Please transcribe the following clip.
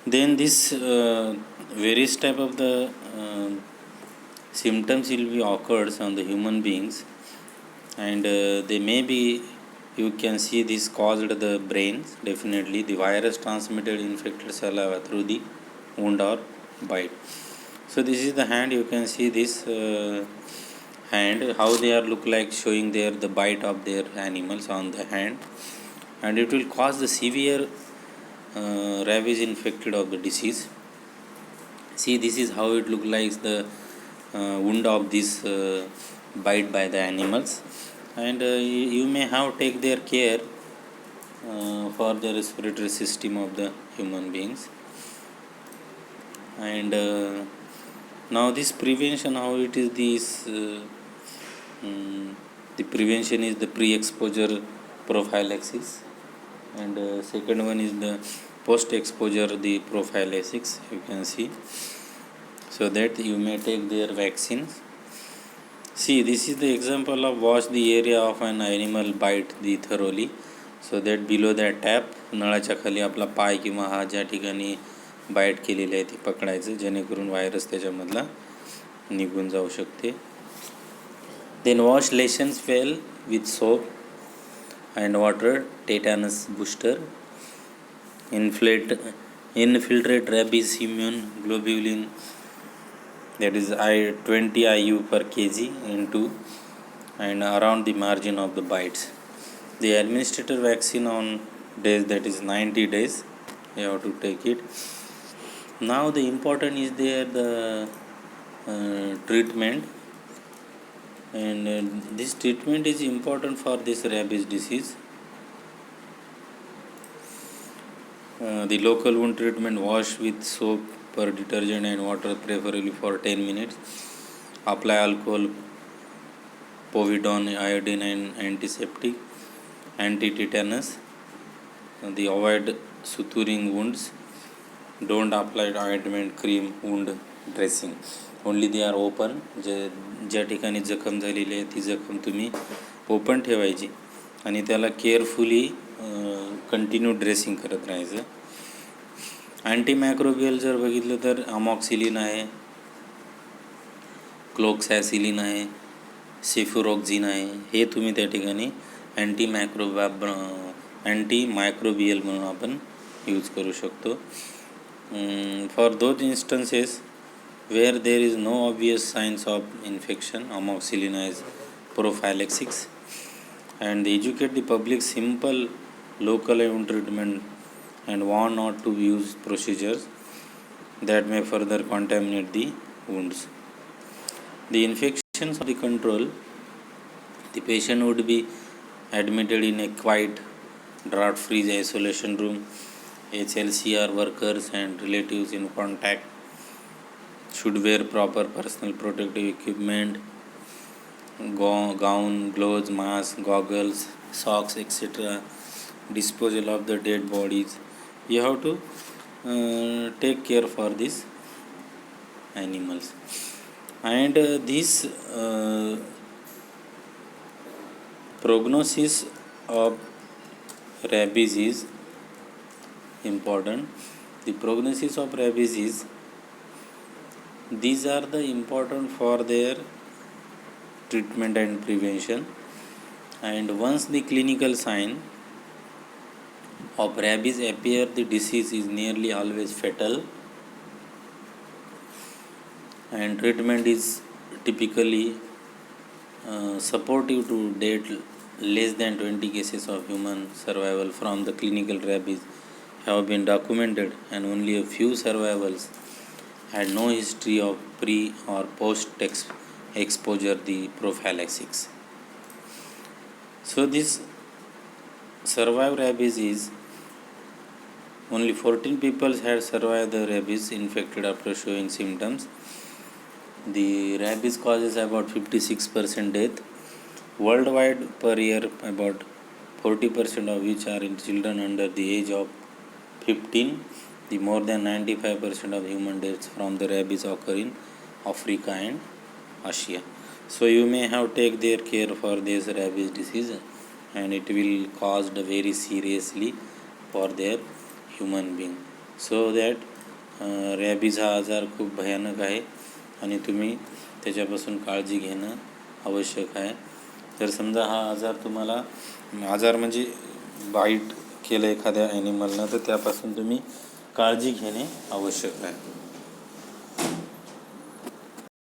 Then this various type of the symptoms will be occurs on the human beings, and they may be, you can see this caused the brains. Definitely the virus transmitted infected saliva through the wound or bite. So this is the hand. You can see this hand, how they are look like, showing there the bite of their animals on the hand, and it will cause the severe rabies infected of the disease. See, this is how it look like, the wound of this bite by the animals, and you may have take their care for the respiratory system of the human beings. And now this prevention, how it is, this the prevention is the pre-exposure prophylaxis, and second one is the post-exposure the prophylaxis, you can see, so that you may take their vaccines. See, this is the example of wash the area of an animal bite the thoroughly, so that below that tap नळाच्या खाली आपला पाय किंवा हा ज्या ठिकाणी bite केलेली आहे ती पकडायचं, जेणेकरून व्हायरस त्याच्यामधला निघून जाऊ शकते. Then wash lesions well with soap and water, tetanus booster, infiltrate rabies immune globulin, that is 20 IU per kg into and around the margin of the bites. The administrator vaccine on days, that is 90 days, you have to take it. Now the important is there the treatment, and this treatment is important for this rabies disease. The local wound treatment: wash with soap per detergent and water, preferably for 10 minutes. Apply alcohol, povidone, iodine and antiseptic, anti-tetanus. The avoid suturing wounds. Don't apply ointment, cream, wound dressing. Only they are open. ज्या ठिकाणी जखम झालेली आहे ती जखम तुम्ही open ठेवायची आणि त्याला केअरफुली कंटिन्यू ड्रेसिंग करत राहायचं. अँटीमॅक्रोबियल जर बघितलं तर अमॉक्सिलिन आहे, क्लोक्सॅसिलिन आहे, सेफ्युरोक्झिन आहे. हे तुम्ही त्या ठिकाणी अँटीमायक्रोबियल म्हणून आपण यूज करू शकतो. For those instances where there is no obvious signs of infection, amoxicillin as prophylaxis, and educate the public simple local wound treatment and warn not to use procedures that may further contaminate the wounds. The infections of the control, the patient would be admitted in a quiet, drought-free isolation room. HLCR workers and relatives in contact should wear proper personal protective equipment, gown, gloves, mask, goggles, socks, etc. Disposal of the dead bodies. You have to take care for these animals. And this prognosis of rabies is important. The prognosis of rabies is, these are the important for their treatment and prevention. And once the clinical sign of rabies appear, the disease is nearly always fatal, and treatment is typically supportive to date. Less than 20 cases of human survival from the clinical rabies have been documented, and only a few survivals had no history of pre or post exposure the prophylaxis. So this survived rabies is, only 14 people had survived the rabies infected after showing symptoms. The rabies causes about 56% death worldwide per year, about 40% of which are in children under the age of 15. The more than 95% of human deaths from the rabies occur in Africa and Asia. So you may have take their care for this rabies disease, and it will caused very seriously for their human being. So that rabies हा आजार खूप भयानक आहे आणि तुम्ही त्याच्यापासून काळजी घेणं आवश्यक आहे. जर समजा हा आजार तुम्हाला आजार म्हणजे बाईट केलं एखाद्या ॲनिमलनं, तर त्यापासून तुम्ही काळजी घेणे आवश्यक आहे.